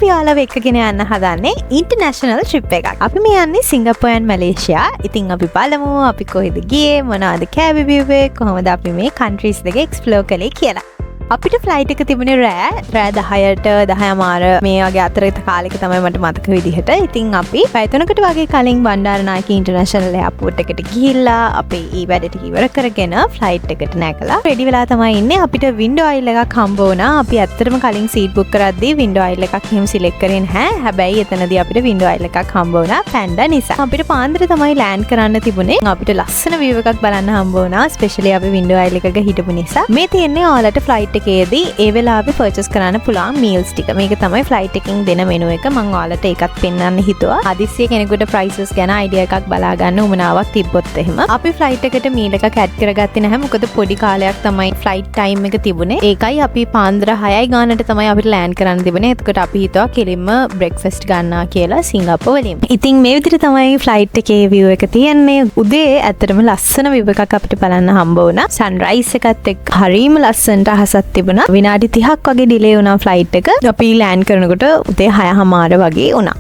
අපි ඔයාලව එක්කගෙන යන්න හදන්නේ ඉන්ටර්නැෂනල් ට්‍රිප් එකක්. අපි මේ යන්නේ සිංගප්පූර් and මැලේසියා. ඉතින් අපි බලමු අපි කොහෙද ගියේ, මොනවද කෑවේ බිව්වේ, කොහොමද අපි මේ කන්ට්‍රීස් දෙක එක්ස්ප්ලෝර් කළේ කියලා. අපිට ෆ්ලයිට් එක තිබුණේ රෑ 10ට 10:00 මේ වගේ අතරේ කාලෙක තමයි මට මතක විදිහට. ඉතින් අපි පැය 3කට වගේ කලින් බණ්ඩාරනායක ඉන්ටර්නැෂනල් එයාපෝට් එකට ගිහිල්ලා අපේ ඒ වැඩ ටික ඉවර කරගෙන ෆ්ලයිට් එකට නැගලා රෙඩි වෙලා තමයි ඉන්නේ. අපිට වින්ඩෝ අයිල් එකක් හම්බ වුණා. අපි ඇත්තටම කලින් සීට් බුක් කරද්දී වින්ඩෝ අයිල් එකක් එහෙම සිලෙක්ට් කරේ නැහැ. හැබැයි එතනදී අපිට වින්ඩෝ අයිල් එකක් හම්බ වුණා පැන්ඩා නිසා. අපිට පාන්දර තමයි ලෑන්ඩ් කරන්න තිබුණේ. අපිට ලස්සන view එකක් බලන්න හම්බ වුණා. ස්පෙෂලි අපි වින්ඩෝ අයිල් එකක හිටපු නිසා. මේ තියෙන්නේ ඔයාලට ෆ්ලයිට් එකේදී ඒ වෙලාවේ පර්චේස් කරන්න පුළුවන් මීල්ස් ටික. මේක තමයි ෆ්ලයිට් එකකින් දෙන මෙනු එක. මම ඔයාලට ඒකත් පෙන්වන්න හිතුවා. හදිස්සිය කෙනෙකුට ප්‍රයිසස් ගැන අයිඩියා එකක් බලා ගන්න උමනාවක් තිබ්බොත් එහෙම. අපි ෆ්ලයිට් එකට මීල් එකක් ඇඩ් කරගත්තේ නැහැ. මොකද පොඩි කාලයක් තමයි ෆ්ලයිට් ටයිම් එක තිබුණේ. ඒකයි අපි පාන්දර 6යි ගානට තමයි අපිට ලෑන්ඩ් කරන්න තිබුණේ. එතකොට අපි හිතුවා කෙලින්ම බ්‍රෙක්ෆාස්ට් ගන්නවා කියලා සිංගප්පූර් වලින්. ඉතින් මේ විදිහට තමයි ෆ්ලයිට් එකේ view එක තියෙන්නේ. උදේ ඇත්තටම ලස්සන view එකක් අපිට බලන්න හම්බ වුණා. සන්රයිස් එකත් එක්ක හරිම ලස්සනට අහසක් තිබුණා. විනාඩි 30ක් වගේ ඩිලේ වුණා ෆ්ලයිට් එක. අපි ලෑන්ඩ් කරනකොට උදේ 6:00 වගේ වුණා.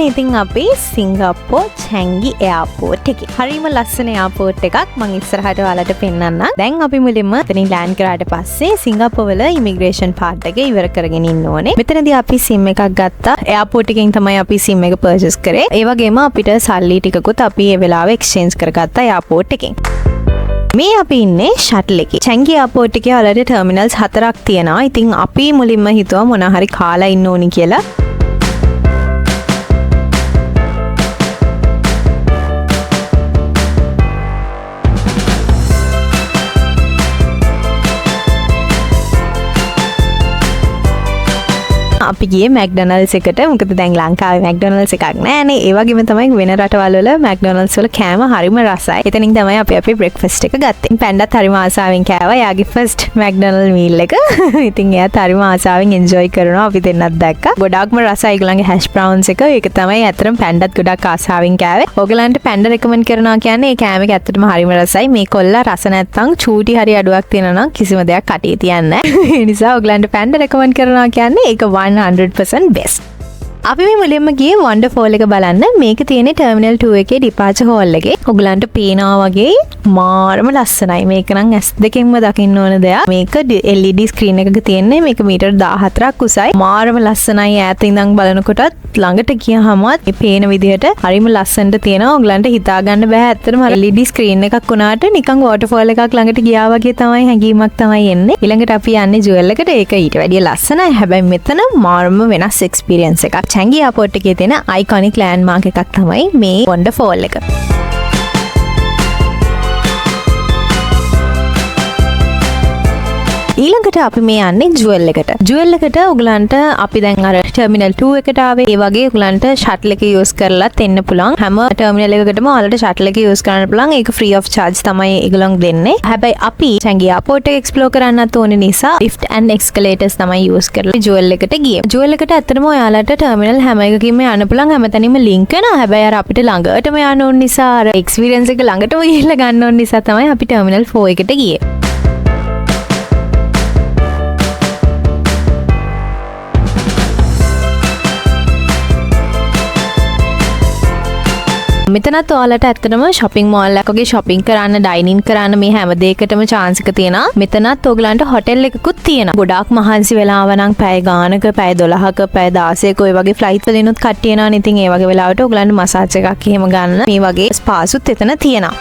ඉතින් අපි සිංගප්පූර් චැන්ගි එයාපෝට් එකේ. හරිම ලස්සන එයාපෝට් එකක්. මම ඉස්සරහට ඔයාලට පෙන්නන්නම්. දැන් අපි මුලින්ම එතනින් ලෑන්ඩ් කරාට පස්සේ සිංගප්පූර් වල ඉමිග්‍රේෂන් පාර්ට් එක ඉවර කරගෙන ඉන්න ඕනේ. මෙතනදී අපි SIM එකක් ගත්තා. එයාපෝට් එකෙන් තමයි අපි SIM එක පර්චේස් කරේ. ඒ වගේම අපිට සල්ලි ටිකකුත් අපි ඒ වෙලාවේ එක්ස්චේන්ජ් කරගත්තා එයාපෝට් එකෙන්. මේ අපි ඉන්නේ ෂටල් එකේ. චැන්ගි එයාපෝට් එකේ ඔයාලට ටර්මිනල්ස් 4ක් තියෙනවා. ඉතින් අපි මුලින්ම හිතුවා මොනවා හරි කාලා ඉන්න ඕනි කියලා. අපි ගියේ මැක්ඩොනල්ඩ්ස් එකට. මොකද දැන් ලංකාවේ මැක්ඩොනල්ඩ්ස් එකක් නැහැනේ. ඒ වගේම තමයි වෙන රටවල් වල මැක්ඩොනල්ඩ්ස් වල කෑම හරිම රසයි. එතනින් තමයි අපි බ්‍රෙක්ෆාස්ට් එක ගත්තේ. පැන්ඩත් හරිම ආසාවෙන් කෑවා. යාගේ ෆස්ට් මැක්ඩොනල්ඩ් මීල් එක. ඉතින් එයාත් හරිම ආසාවෙන් එන්ජොයි කරනවා. අපි දෙන්නත් දැක්කා. ගොඩාක්ම රසයි ඒගොල්ලන්ගේ හැෂ් බ්‍රවුන්ස් එක. ඒක තමයි ඇත්තටම පැන්ඩත් ගොඩක් ආසාවෙන් කෑවේ. ඕගලන්ට පැන්ඩ රෙකමන්ඩ් කරනවා කියන්නේ ඒ කෑම එක ඇත්තටම හරිම රසයි. මේ කොල්ලා රස නැත්තම් චූටි හරි අඩුවක් තියෙනවා නම් කිසිම දෙයක් කටේ තියන්නේ නැහැ. ඒ නිසා ඕගලන්ට පැන්ඩ රෙකමන්ඩ් කරනවා කියන්නේ ඒක 100% best. අපි මේ මුලින්ම ගියේ වන්ඩර්ෆෝල් එක බලන්න. මේක තියෙන්නේ ටර්මිනල් 2 එකේ ඩිපාචර් හෝල් එකේ. ඔයගලන්ට පේනවා වගේ මාරම ලස්සනයි. මේක නම් S2කින්ම දකින්න ඕන දෙයක්. මේක LED ස්ක්‍රීන් එකක තියෙන්නේ. මේක මීටර් 14ක් උසයි. මාරම ලස්සනයි. ඈත ඉඳන් බලනකොටත් ළඟට ගියාමත් මේ පේන විදිහට හරිම ලස්සනට තියෙනවා. ඔයගලන්ට හිතා ගන්න බෑ. ඇත්තටම LED ස්ක්‍රීන් එකක් වුණාට නිකන් වෝටර්ෆෝල් එකක් ළඟට ගියා වගේ තමයි හැඟීමක් තමයි එන්නේ. ඊළඟට අපි යන්නේ ජුවල් එකට. ඒක ඊට වැඩිය ලස්සනයි. හැබැයි මෙතන මාරම වෙනස් එක්ස්පීරියන්ස් එකක්. චැන්ගි එයාපෝට් එකේ තියෙන අයිකොනික් ලෑන්ඩ්මාර්ක් එකක් තමයි මේ වන්ඩර්ෆෝල් එක. ඊළඟට අපි මේ යන්නේ ජුවල් එකට. ජුවල් එකට ඔයගලන්ට අපි දැන් අර ටර්මිනල් 2 එකට ආවේ. ඒ වගේ ඔයගලන්ට ෂටල් එක යූස් කරලත් එන්න පුළුවන්. හැම ටර්මිනල් එකකටම ඔයාලට ෂටල් එක යූස් කරන්න පුළුවන්. ඒක ෆ්‍රී ඔෆ් charge තමයි ඒගොල්ලන් දෙන්නේ. හැබැයි අපි චැන්ගි එයාපෝට් එක එක්ස්ප්ලෝර් කරන්නත් ඕනේ නිසා lift and escalators තමයි යූස් කරලා ජුවල් එකට ගියේ. ජුවල් එකට ඇත්තටම ඔයාලට ටර්මිනල් හැම එකකින්ම යන්න පුළුවන්. හැමතැනින්ම ලින්ක් වෙනවා. හැබැයි අර අපිට ළඟටම යන්න ඕන නිසා අර එක්ස්පීරියන්ස් එක ළඟටම ගිහිල්ලා ගන්න ඕන නිසා තමයි අපි ටර්මිනල් 4 එකට ගියේ. මෙතනත් ඔයාලට ඇත්තටම shopping mall එකක වගේ shopping කරන්න, dining කරන්න මේ හැම දෙයකටම chance එක තියෙනවා. මෙතනත් ඔයගලන්ට hotel එකකුත් තියෙනවා. ගොඩාක් මහන්සි වෙලාව නම් පැය ගානක, පැය 12ක, පැය 16ක ඔය වගේ flight වලිනුත් කට්ටිය එනවනේ. ඉතින් ඒ වගේ වෙලාවට ඔයගලන්ට massage එකක් එහෙම ගන්න මේ වගේ ස්පාසුත් එතන තියෙනවා.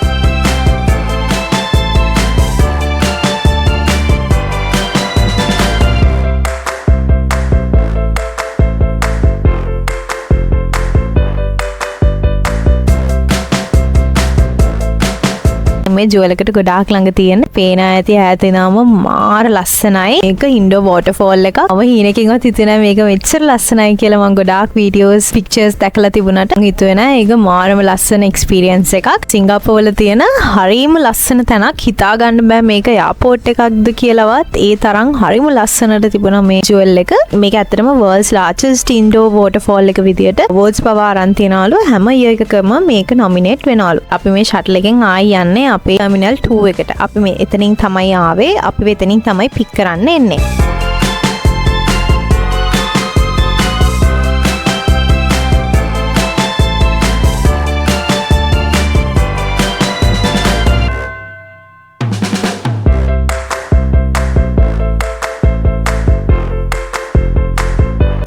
මේ ජුවල් එකට ගොඩාක් ළඟ තියෙන පේන ඇති ඈතිනාම මාර ලස්සනයි. මේක ඉන්ඩෝ වෝටර්ෆෝල් එකක්. මම හීනකින්වත් හිතුවේ නෑ මේක මෙච්චර ලස්සනයි කියලා. මම ගොඩාක් වීඩියෝස් පික්චර්ස් දැකලා තිබුණාට හිතුවේ නෑ ඒක මාරම ලස්සන එක්ස්පීරියන්ස් එකක්. සිංගප්පූරුවල තියෙන හරිම ලස්සන තැනක්. හිතා ගන්න බෑ මේක එයාපෝට් එකක්ද කියලාවත්. ඒ තරම් හරිම ලස්සනට තිබුණා මේ ජුවල් එක. මේක ඇත්තටම world's largest indoor waterfall එක විදියට awards පවා අරන් තියනවලු. හැම year එකකම මේක nominate වෙනවලු. අපි මේ shuttle එකෙන් ආයි යන්නේ අපේ terminal 2 එකට. අපි මේ එතනින් තමයි ආවේ. අපි එතනින් තමයි pick කරන්න එන්නේ.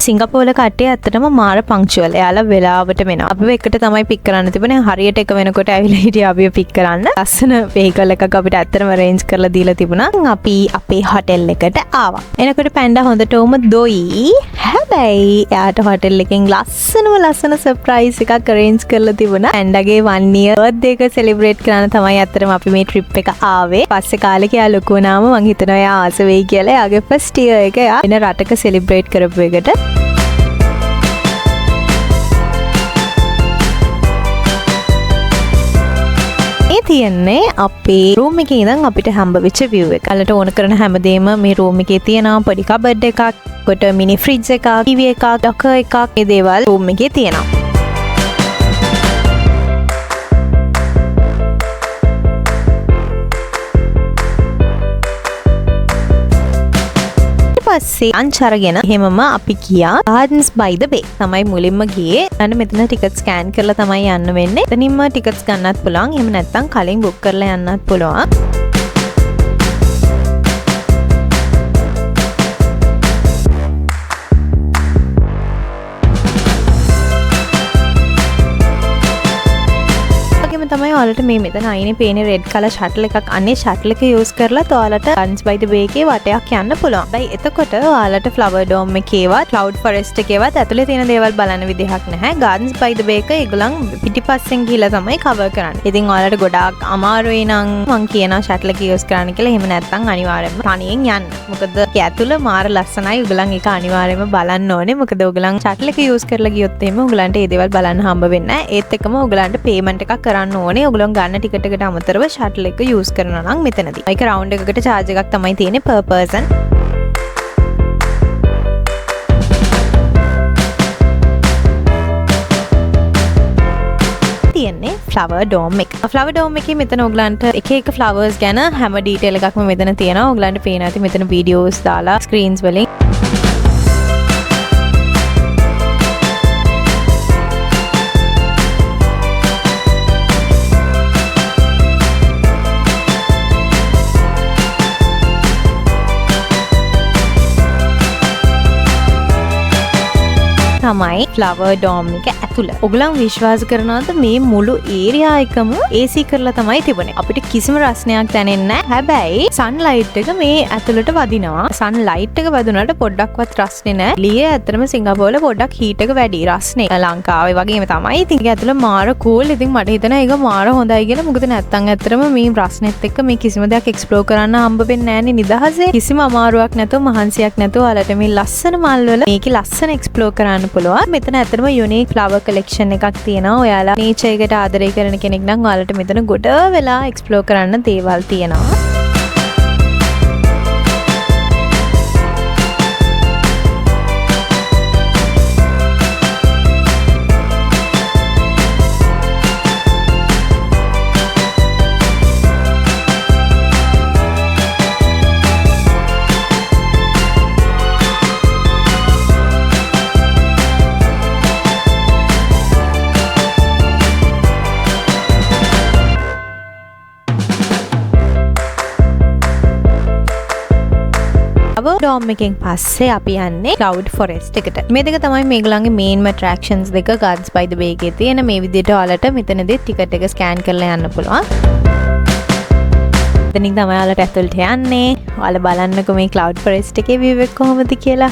සිංගප්පූරුවල කට්ටිය ඇත්තටම මාර පංක්චුවල්. එයාලා වෙලාවට වෙනවා. අපිව එකට තමයි පික් කරන්න තිබුණේ. හරියට එක වෙනකොට ඇවිල්ලා හිටියා අපිව පික් කරන්න. ලස්සන වෙහිකල් එකක් අපිට ඇත්තටම රේන්ජ් කරලා දීලා තිබුණා. අපි අපේ හොටෙල් එකට ආවා. එනකොට පැන්ඩා හොඳටම දොයි. හැබැයි එයාට හොටෙල් එකෙන් ලස්සන සර්ප්‍රයිස් එකක් රේන්ජ් කරලා තිබුණා. පැන්ඩාගේ 1 year බර්ත්ඩේ එක සෙලිබ්‍රේට් කරන්න තමයි ඇත්තටම අපි මේ ට්‍රිප් එක ආවේ. පස්සේ කාලෙක එයා ලොකු වුණාම මං හිතනවා එයා ආස වෙයි කියලා. එයාගේ ෆස්ට් ඉයර් එක එයා වෙන රටක සෙලිබ්‍රේට් කරපු එකට. තියන්නේ අපේ රූම් එකේ ඉඳන් අපිට හම්බ වෙච්ච view එක. ඔයාලට ඕන කරන හැමදේම මේ රූම් එකේ තියෙනවා. පොඩි කබඩ් එකක්, කොට මිනි ෆ්‍රිජ් එකක්, ටීවී එකක්, ඩොකර් එකක්, මේ දේවල් රූම් එකේ තියෙනවා. පස්සේ අංචරගෙන එහෙමම අපි ගියා Gardens by the Bay. තමයි මුලින්ම ගියේ. අන්න මෙතන ටිකට් ස්කෑන් කරලා තමයි යන්න වෙන්නේ. එතනින්ම ටිකට්ස් ගන්නත් පුළුවන්. එහෙම නැත්නම් කලින් බුක් කරලා යන්නත් පුළුවන්. තමයි ඔයාලට මේ මෙතන අයිනේ පේන රෙඩ් කලර් ෂටල් එකක්. අනේ ෂටල් එක යූස් කරලා ඔයාලට Gardens by the Bay එකේ වටයක් යන්න පුළුවන්. හැබැයි එතකොට ඔයාලට flower dome එකේවත් cloud forest එකේවත් ඇතුලේ තියෙන දේවල් බලන්න විදිහක් නැහැ. Gardens by the Bay එක ඒගොල්ලන් පිටිපස්සෙන් ගිහිලා තමයි cover කරන්නේ. ඉතින් ඔයාලට ගොඩාක් අමාරුයි නම් මං කියනවා ෂටල් එක යූස් කරන්න කියලා. එහෙම නැත්නම් අනිවාර්යයෙන්ම තනියෙන් යන්න. මොකද ඒක ඇතුළ මාර ලස්සනයි. ඔයගොල්ලන් ඒක අනිවාර්යයෙන්ම බලන්න ඕනේ. මොකද ඔයගොල්ලන් ෂටල් එක යූස් කරලා ගියොත් එහෙම ඔයගොල්ලන්ට මේ දේවල් බලන්න හම්බ වෙන්නේ නැහැ. ඒත් එක්කම ඔයගොල්ලන්ට payment එකක් කරන්න ඕනේ. ඔයගොල්ලෝ ගන්න ටිකට් එකට අමතරව ෂටල් එක යූස් කරනවා නම් මෙතනදී. ඒක රවුන්ඩ් එකකට charge එකක් තමයි තියෙන්නේ per person. තියෙන්නේ flower dome එක. flower dome එකේ මෙතන ඔයගලන්ට එක flowers ගැන හැම detail එකක්ම මෙතන තියෙනවා. ඔයගලන්ට පේන ඇති මෙතන videos දාලා screens වලින්. තමයි flower dome එක ඇතුළ. ඔයගලන් විශ්වාස කරනවද මේ මුළු ඒරියා එකම AC කරලා තමයි තිබුණේ. අපිට කිසිම රස්නයක් දැනෙන්නේ නැහැ. හැබැයි sunlight එක මේ ඇතුළට වදිනවා. sunlight එක වැදුනට පොඩ්ඩක්වත් රස්නේ නැහැ. එළියේ ඇත්තටම සිංගප්පූරුවල පොඩ්ඩක් heat එක වැඩි රස්නේ. ලංකාවේ වගේම තමයි. ඉතින් ඒක ඇතුළ මාර cool. ඉතින් මට හිතෙනවා ඒක මාර හොඳයි කියලා. මොකද නැත්තම් ඇත්තටම මේ රස්නෙත් එක්ක මේ කිසිම දෙයක් explore කරන්න හම්බ වෙන්නේ නැහැ නේ නිදහසේ. කිසිම අමාරුවක් නැතුව මහන්සියක් නැතුව ඔයාලට මේ ලස්සන මල් වල මේකේ ලස්සන explore කරන්න පුළුවන්. මෙතන ඇත්තටම යුනික් ෆ්ලවර් කලෙක්ෂන් එකක් තියෙනවා. ඔයාලා නේචර් එකට ආදරය කරන කෙනෙක් නම් ඔයාලට මෙතන ගොඩ වෙලා එක්ස්ප්ලෝර් කරන්න දේවල් තියෙනවා. ඩෝම් එකෙන් පස්සේ අපි යන්නේ cloud forest එකට. මේ දෙක තමයි මේගොල්ලන්ගේ main attractions දෙක. Gardens by the Bay එකේ තියෙන මේ විදිහට ඔයාලට මෙතනදී ටිකට් එක ස්කෑන් කරලා යන්න පුළුවන්. එතනින් තමයි ඔයාලට ඇතුළට යන්නේ. ඔයාලා බලන්නකෝ මේ cloud forest එකේ view එක කොහොමද කියලා.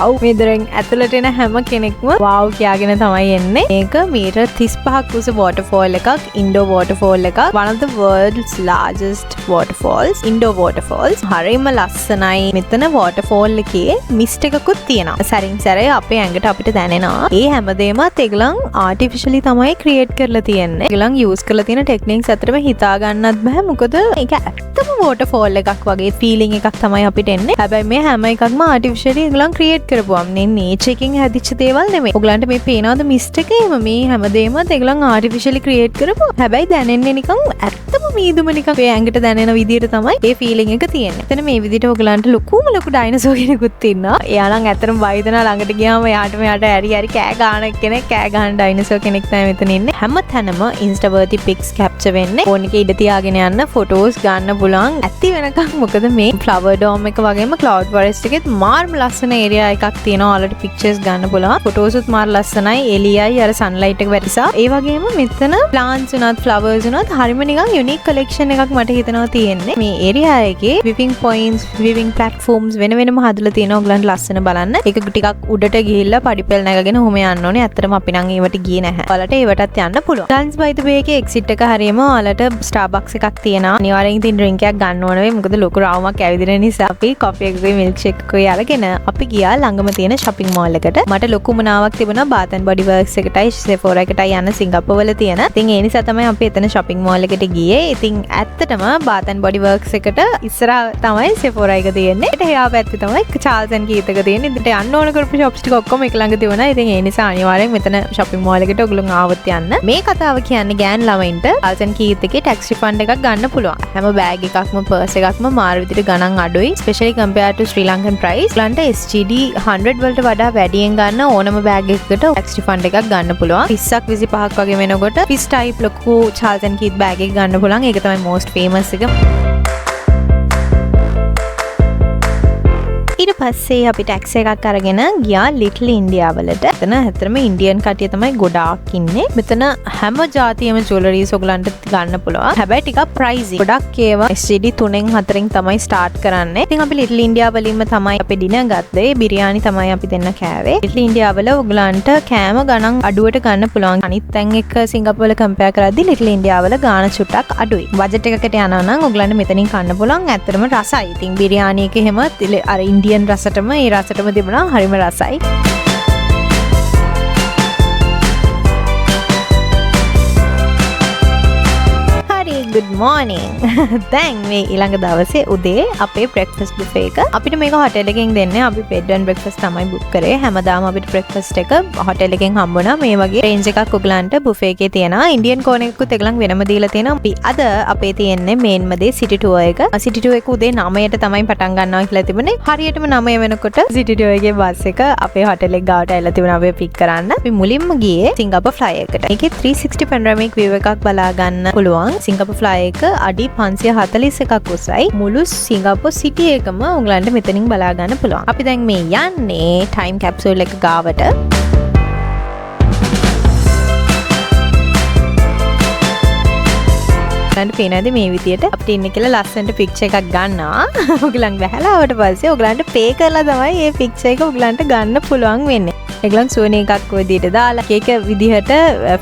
wow මේ දොරෙන් ඇතුළට එන හැම කෙනෙක්ම wow කියාගෙන තමයි එන්නේ. මේක මීටර් 35ක් උස waterfall එකක්, indoor waterfall එකක්. one of the world's largest waterfalls, indoor waterfalls. හරිම ලස්සනයි. මෙතන waterfall එකේ mist එකකුත් තියෙනවා. සැරින් සැරේ අපේ ඇඟට අපිට දැනෙනවා. ඒ හැමදේමත් ඒගොල්ලන් artificially තමයි create කරලා තියෙන්නේ. ඒගොල්ලන් use කරලා තියෙන techniques අතරම හිතා ගන්නත් බෑ. මොකද ඒක ඇත්තම waterfall එකක් වගේ feeling එකක් තමයි අපිට එන්නේ. හැබැයි මේ හැම එකක්ම artificially ඒගොල්ලන් create කරපුවා. මේ nature එකෙන් හැදිච්ච දේවල් නෙමෙයි. ඔයගලන්ට මේ පේනවද mist එකේම මේ හැමදේමත් ඒගොල්ලන් artificially create කරපුවා. හැබැයි දැනෙන්නේ නිකන් ඇත්තම මීදුම නිකන් ඒ ඇඟට දැනෙන විදිහට තමයි ඒ feeling එක තියෙන්නේ. එතන මේ විදිහට ඔයගලන්ට ලොකුම ලොකු ඩයිනසෝර් කෙනෙකුත් ඉන්නවා. එයා නම් ඇත්තටම වයිදනා ළඟට ගියාම එයාට මෙයාට ඇරි කෑ ගන්න කෙනෙක්, කෑ ගන්න ඩයිනසෝර් කෙනෙක් තමයි මෙතන ඉන්නේ. හැමතැනම Insta worthy pics capture වෙන්නේ. ෆෝන් එකේ ඉඳ තියාගෙන යන්න photos ගන්න පුළුවන්. ඇති වෙනකන් මොකද මේ flower dome එක වගේම cloud forest එකෙත් මාර්ම ලස්සන area එකක් තියෙනවා. ඔයාලට pictures ගන්න පුළුවන්. photos උත් මාර ලස්සනයි. එළියයි අර sunlight එක වැටිසා. ඒ වගේම මෙතන plants උනත් flowers උනත් හරිම නිකන් unique collection එකක් මට හිතෙනවා තියෙන්නේ. මේ area එකේ viewing points, viewing platforms වෙන වෙනම හදලා තියෙනවා. ඔයගලන්ට ලස්සන බලන්න. ඒක ටිකක් උඩට ගිහිල්ලා පඩිපෙල් නැගගෙන ඔහොම යන්න ඕනේ. ඇත්තටම අපි නම් ඒවට ගියේ නැහැ. ඔයාලට ඒවටත් යන්න පුළුවන්. Gardens by the Bay එකේ exit එක හරියම ඔයාලට Starbucks එකක් තියෙනවා. අනිවාර්යෙන් ඉතින් drink එකක් ගන්න ඕන වෙයි. මොකද ලොකු රාවුමක් ඇවිදින නිසා අපි coffee එකකුයි milkshake එකකුයි අරගෙන අපි ගියා ළඟම තියෙන shopping mall එකට. මට ලොකු මනාවක් තිබුණා Bath and Body Works එකටයි Sephora එකටයි යන්න සිංගප්පූර් වල තියෙන. ඉතින් ඒ නිසා තමයි අපි එතන shopping mall එකට ගියේ. ඉතින් ඇත්තටම Bath and Body Works එකට ඉස්සරහ තමයි Sephora එක තියෙන්නේ. ඒට එහා පැත්තේ තමයි Charles and Keith එක තියෙන්නේ. ඉතින් යන්න ඕන කරපු shops ටික ඔක්කොම එක ළඟ තිබුණා. ඉතින් ඒ නිසා අනිවාර්යෙන් මෙතන shopping mall එකට ඔයගොල්ලෝ ආවොත් යන්න. මේ කතාව කියන්නේ ගෑන් ළමයින්ට Charles and Keith එකේ tax refund එකක් ගන්න පුළුවන්. හැම bag එකක්ම purse එකක්ම මාර විදිහට ගණන් අඩුයි. especially compared to Sri Lankan price. ඔයගලන්ට SGD 100 වලට වඩා වැඩියෙන් ගන්න ඕනම bag එකකට tax refund එකක් ගන්න පුළුවන්. 30ක් 25ක් වගේ වෙනකොට fish type ලොකු Charles and Keith bag එකක් ගන්න පුළුවන්. ඒක තමයි most famous එක. ඊට පස්සේ අපි ටැක්ස් එකක් අරගෙන ගියා ලිටල් ඉන්ඩියා වලට. එතන ඇත්තටම ඉන්දියන් කට්ටිය තමයි ගොඩාක් ඉන්නේ. මෙතන හැම જાතියෙම ජුවලරීස් ඔයගලන්ට ගන්න පුළුවන්. හැබැයි ටිකක් ප්‍රයිසි. ගොඩක් ඒවා SGD 3න් 4න් තමයි ස්ටාර්ට් කරන්නේ. ඉතින් අපි ලිටල් ඉන්ඩියා වලින්ම තමයි අපි ඩිනර් ගත්තේ. බිරියානි තමයි අපි දෙන්න කෑවේ. ලිටල් ඉන්ඩියා වල ඔයගලන්ට කෑම ගණන් අඩුවට ගන්න පුළුවන්. අනිත් තැන් එක්ක සිංගප්පූර් වල කම්පෙයාර් කරද්දී ලිටල් ඉන්ඩියා වල ගාණ චුට්ටක් අඩුයි. බජට් එකකට යනවා නම් ඔයගලන්ට මෙතනින් කන්න පුළුවන්. ඇත්තටම රසයි. ඉතින් බිරියානි එක එහෙම අර ඉන්දියන් රසටම ඒ රසටම තිබුණා. හරිම රසයි. good morning. දැන් මේ ඊළඟ දවසේ උදේ අපේ breakfast buffet එක අපිට මේක hotel එකෙන් දෙන්නේ. අපි bed and breakfast තමයි book කරේ. හැමදාම අපිට breakfast එක hotel එකෙන් හම්බුණා. මේ වගේ range එකක් ඔයගලන්ට buffet එකේ තියෙනවා. Indian corner එකකුත් ඒගොල්ලන් වෙනම දීලා තියෙනවා. අපි අද අපේ තියෙන්නේ main දේ city tour එක. city tour එක උදේ 9ට තමයි පටන් ගන්නවා කියලා තිබුණේ. හරියටම 9 වෙනකොට city tour එකේ බස් එක අපේ hotel එක ගාවට ඇවිල්ලා තිබුණා අපේ pick කරන්න. අපි මුලින්ම ගියේ Singapore fly එකට. ඒකේ 360 panoramic view එකක් බලා ගන්න පුළුවන්. Singapore fly එක අඩි 541ක් උසයි. මුළු සිංගප්පූර් සිටි එකම උගලන්ට මෙතනින් බලා ගන්න පුළුවන්. අපි දැන් මේ යන්නේ ටයිම් කැප්සූල් එක ගාවට. ඔයගලන්ට පේනද මේ විදියට අපිට ඉන්න කියලා ලස්සනට පික්චර් එකක් ගන්නවා. ඔයගලන් වැහලා ආවට පස්සේ ඔයගලන්ට පේ කරලා තමයි මේ පික්චර් එක ඔයගලන්ට ගන්න පුළුවන් වෙන්නේ. ඒගොල්ලන් සෝනිය එකක් ඔය විදිහට දාලා ඒක විදිහට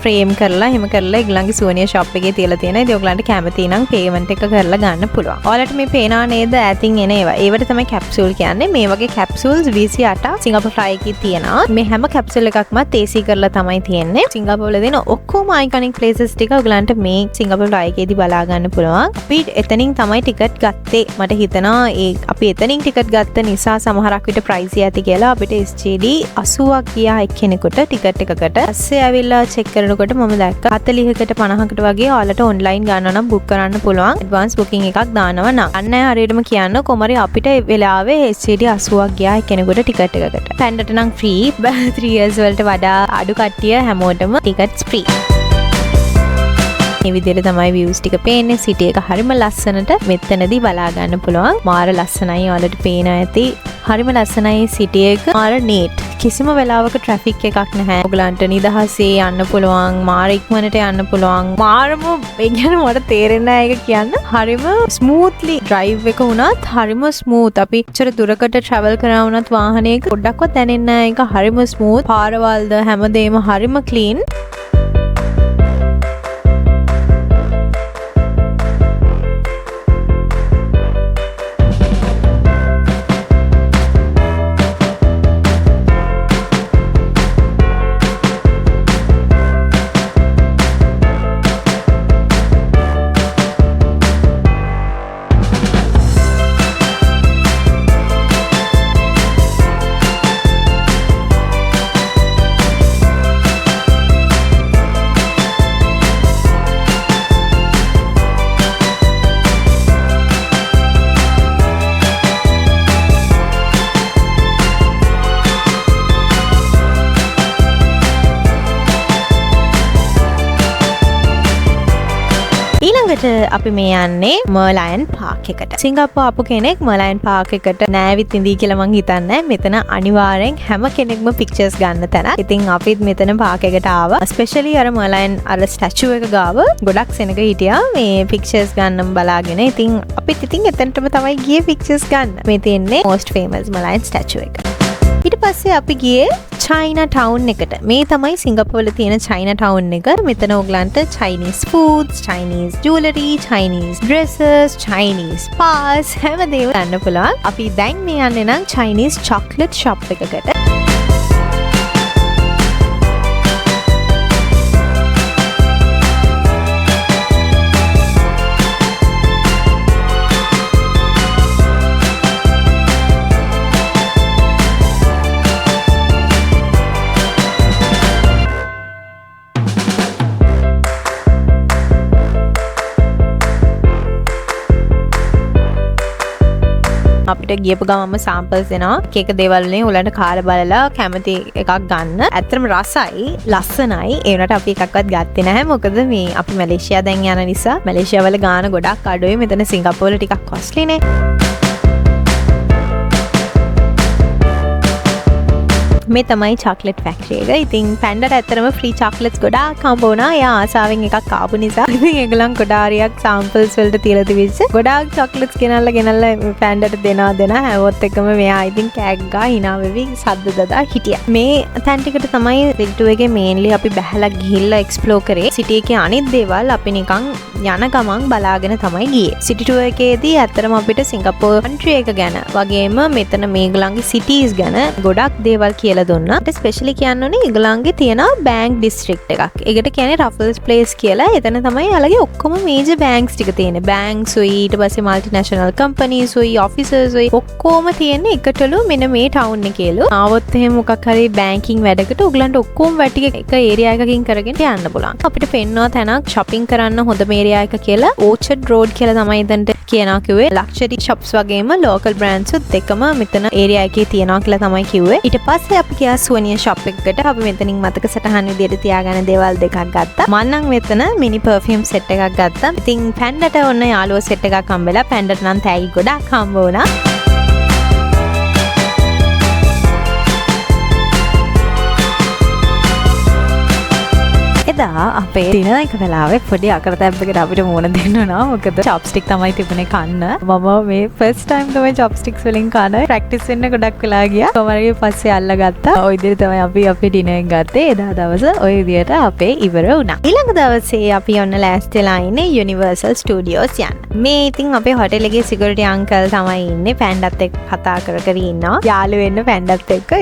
ෆ්‍රේම් කරලා එහෙම කරලා ඒගොල්ලන්ගේ සෝනිය shop එකේ තියලා තියෙනවා. ඉතින් ඔයගලන්ට කැමති නම් payment එක කරලා ගන්න පුළුවන්. ඔයාලට මේ පේනවා නේද ඈතින් එන ඒවා. ඒවට තමයි capsule කියන්නේ. මේ වගේ capsules 28ක් Singapore fly එකේ තියෙනවා. මේ හැම capsule එකක්ම AC කරලා තමයි තියෙන්නේ. සිංගප්පූර් වල දෙන ඔක්කොම iconic places ටික ඔයගලන්ට මේ Singapore fly එකේදී බලා ගන්න පුළුවන්. අපි එතනින් තමයි ටිකට් ගත්තේ. මට හිතෙනවා අපි එතනින් ටිකට් ගත්ත නිසා සමහරක් විට ප්‍රයිස් ඇති කියලා අපිට SGD 80ක් ගියා එක්කෙනෙකුට ටිකට් එකකට. පස්සේ ඇවිල්ලා චෙක් කරනකොට මම දැක්කා 40කට 50කට වගේ ඔයාලට ඔන්ලයින් ගන්න නම් බුක් කරන්න පුළුවන්. ඇඩ්වාන්ස් බුකින් එකක් දානවා නම්. අන්න හරියටම කියන්න කොමරි අපිට වෙලාවේ SGD 80ක් ගියා එක්කෙනෙකුට ටිකට් එකකට. පැන්ඩට නම් ෆ්‍රී. 3 years වලට වඩා අඩු කට්ටිය හැමෝටම ටිකට්ස් ෆ්‍රී. මේ විදිහට තමයි views ටික පේන්නේ. සිටි එක හරිම ලස්සනට මෙතනදී බලා ගන්න පුළුවන්. මාර ලස්සනයි. ඔයාලට පේන ඇති. හරිම ලස්සනයි සිටි එක. මාර neat. කිසිම වෙලාවක ට්‍රැෆික් එකක් නැහැ. ඔයගලන්ට නිදහසේ යන්න පුළුවන්, මාර ඉක්මනට යන්න පුළුවන්. මාරම ඒ කියන්නේ මට තේරෙන්නේ නැහැ ඒක කියන්න. හරිම ස්මූත්ලි ඩ්‍රයිව් එක වුණත් හරිම ස්මූත්. අපි චර දුරකට ට්‍රැවල් කරා වුණත් වාහනයක පොඩ්ඩක්වත් දැනෙන්නේ නැහැ. ඒක හරිම ස්මූත්. පාරවල්ද හැමදේම හරිම ක්ලීන්. ඊළඟට අපි මේ යන්නේ මර්ලයන් පාක් එකට. සිංගප්පූරුව ආපු කෙනෙක් මර්ලයන් පාක් එකට නෑවිත් ඉඳී කියලා මං හිතන්නේ. මෙතන අනිවාර්යෙන් හැම කෙනෙක්ම පික්චර්ස් ගන්න තැන. ඉතින් අපිත් මෙතන පාක් එකට ආවා. ස්පෙෂලි අර මර්ලයන් අර ස්ටැචු එක ගාව ගොඩක් සෙනග හිටියා මේ පික්චර්ස් ගන්න බලාගෙන. ඉතින් අපිත් ඉතින් එතනටම තමයි ගියේ පික්චර්ස් ගන්න. මේ තියෙන්නේ most famous මර්ලයන් ස්ටැචු එක. ඊට පස්සේ අපි ගියේ චයිනා ටවුන් එකට. මේ තමයි සිංගප්පූරුවල තියෙන චයිනා ටවුන් එක. මෙතන ඔයගලන්ට Chinese foods, Chinese jewelry, Chinese dresses, Chinese spas හැමදේම ගන්න පුළුවන්. අපි දැන් මේ යන්නේ නම් Chinese chocolate shop එකකට. අපිට ගියපු ගමම සාම්පල්ස් දෙනවා. එක දේවල් වලින් උලන්ට කාලා බලලා කැමති එකක් ගන්න. ඇත්තටම රසයි, ලස්සනයි. ඒ වුණාට අපි එකක්වත් ගත්තේ නැහැ. මොකද මේ අපි මැලේසියා දැන් යන නිසා මැලේසියා වල ගාන ගොඩක් අඩුයි. මෙතන සිංගප්පූරුවල ටිකක් කොස්ට්ලි නේ. මේ තමයි චොක්ලට් ෆැක්ටරි එක. ඉතින් පැන්ඩට ඇත්තටම ෆ්‍රී චොක්ලට්ස් ගොඩාක් හම්බ වුණා. එයා ආසාවෙන් එකක් ආපු නිසා. ඉතින් ඒගොල්ලන් කොඩාරියක් සැම්පල්ස් වලට තියලා තිබිච්ච ගොඩාක් චොක්ලට්ස් ගෙනල්ලා පැන්ඩට දෙනා හැවොත් එකම මෙයා ඉතින් කෑග් ගා hina වෙවි සද්ද දදා හිටියා. මේ තැන් ටිකට තමයි සිටි 2 එකේ මේන්ලි අපි බැහැලා ගිහිල්ලා එක්ස්ප්ලෝර් කරේ. සිටි එකේ අනිත් දේවල් අපි නිකන් යන ගමන් බලාගෙන තමයි ගියේ. සිටි 2 එකේදී ඇත්තටම අපිට සිංගප්පූරු කන්ට්‍රි එක ගැන වගේම මෙතන මේගොල්ලන්ගේ සිටිස් ගැන ගොඩක් දේවල් කියලා දුන්නා. ස්පෙෂලි කියන්න ඕනේ ඒගොල්ලන්ගේ තියෙන බැංක් ඩිස්ට්‍රික්ට් එකක්. ඒකට කියන්නේ රෆල්ස් ප්ලේස් කියලා. එතන තමයි යාලගේ ඔක්කොම මේජර් බැංක්ස් ටික තියෙන්නේ. බැංක්ස් උයි ඊට පස්සේ මල්ටිනේෂනල් කම්පනීස් උයි ඔෆිසර්ස් උයි ඔක්කොම තියෙන්නේ එකටලු මෙන්න මේ ටවුන් එකේලු. ආවොත් එහෙම මොකක් හරි බැංකින් වැඩකට ඔයගලන්ට ඔක්කොම වැටි එක ඒරියා එකකින් කරගෙන යන්න පුළුවන්. අපිට පෙන්නවා තැනක් shopping කරන්න හොඳම ඒරියා එක කියලා ඕචර්ඩ් රෝඩ් කියලා තමයි එතනට කියනවා කිව්වේ. ලක්ෂරි shops වගේම local brands දෙකම මෙතන ඒරියා එකේ තියෙනවා කියලා තමයි කිව්වේ. ඊට පස්සේ අපි ගියා සුවනිය shop එකකට. අපි මෙතනින් මතක සටහන් විදියට තියාගන්න දේවල් දෙකක් ගත්තා. මම නම් මෙතන මිනි perfume set එකක් ගත්තා. ඉතින් පැන්ඩට ඔන්න යාළුවෝ set එකක් හම්බෙලා පැන්ඩට නම් තෑගි ගොඩක් හම්බ වුණා. එදා අපේ දින එක වෙලාවේ පොඩි අකරතැබ්බකට අපිට මුණ දෙන්න උනා. මොකද චොප්ස්ටික් තමයි තිබුණේ කන්න. මම මේ ෆස්ට් ටයිම් තමයි චොප්ස්ටික්ස් වලින් කන. ප්‍රැක්ටිස් වෙන්න ගොඩක් වෙලා ගියා. කොහමරි පස්සේ අල්ලගත්තා. ওই විදිහට තමයි අපි අපේ ඩිනර් එක ගත්තේ. එදා දවස ওই විදිහට අපේ ඉවර වුණා. ඊළඟ දවසේ අපි ඔන්න ලෑස්තිලා ඉන්නේ යුනිවර්සල් ස්ටුඩියෝස් යන්න. මේ ඉතින් අපේ හොටෙල් එකේ සිකියුරිටි අංකල් තමයි ඉන්නේ. පැන්ඩත් එක්ක කතා කර ඉන්නවා. යාළු වෙන්න පැන්ඩත් එක්ක.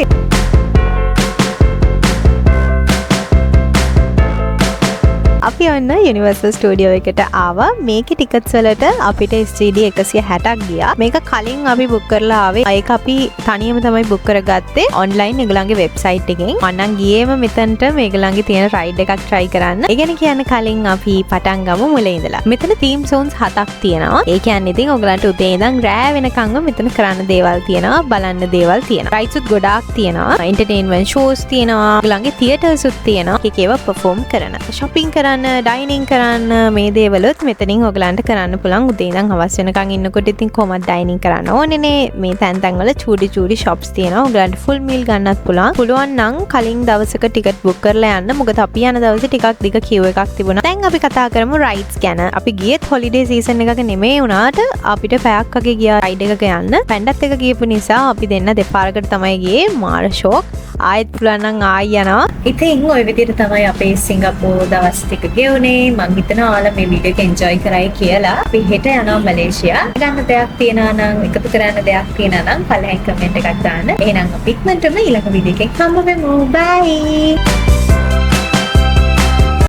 අපි ඔන්න යුනිවර්සල් ස්ටුඩියෝ එකට ආවා. මේකේ ටිකට්ස් වලට අපිට SGD 160ක් ගියා. මේක කලින් අපි බුක් කරලා ආවේ. ඒක අපි තනියම තමයි බුක් කරගත්තේ ඔන්ලයින් ඒගොල්ලන්ගේ වෙබ්සයිට් එකෙන්. මන්නම් ගියේම මෙතනට මේගොල්ලන්ගේ තියෙන රයිඩ් එකක් try කරන්න. ඒ ගැන කියන්න කලින් අපි පටන් ගමු මුලින් ඉඳලා. මෙතන theme zones 7ක් තියෙනවා. ඒ කියන්නේ ඉතින් ඔයගලන්ට උදේ ඉඳන් රෑ වෙනකන්ම මෙතන කරන්න දේවල් තියෙනවා, බලන්න දේවල් තියෙනවා. රයිඩ්ස් උත් ගොඩාක් තියෙනවා. එන්ටර්ටේන්මන්ට් ෂෝස් තියෙනවා. ඔයගලන්ගේ තියටර්ස් උත් තියෙනවා. ඒකේව perform කරන. shopping කරන්න ඩයිනින් කරන්න මේ දේවලුත් මෙතනින් ඔයගලන්ට කරන්න පුළුවන්. උදේ ඉඳන් හවස වෙනකන් ඉන්නකොට ඉතින් කොහොමද ඩයිනින් කරන්න ඕනේනේ. මේ තැන් වල චූඩි shops තියෙනවා. ඔයගලන්ට full meal ගන්නත් පුළුවන්. පුළුවන් නම් කලින් දවසක ටිකට් බුක් කරලා යන්න. මොකද අපි යන දවසේ ටිකක් දිග queue එකක් තිබුණා. දැන් අපි කතා කරමු rides ගැන. අපි ගියෙත් holiday season එකක නෙමෙයි වුණාට අපිට පැයක් වගේ ගියා ride එකක යන්න. පැන්ඩත් එක ගියපු නිසා අපි දෙන්න දෙපාරකට තමයි ගියේ. මාර ෂෝක්. ආයෙත් පුළුවන් නම් ආයි යනවා. ඉතින් ওই විදිහට තමයි අපේ සිංගප්පූරු දවස් ටික ගෙවුනේ. මම හිතනවා ඔයාලා මේ වීඩියෝ එක enjoy කරයි කියලා. අපි හෙට යනවා මලේසියා. ගන්න දෙයක් තියෙනවා නම් එකතු කරන්න දෙයක් තියෙනවා නම් පළවෙනි කමෙන්ට් එකක් දාන්න. එහෙනම් අපි ඉක්මනටම ඊළඟ වීඩියෝ එකෙන් හම්බ වෙමු. බයි.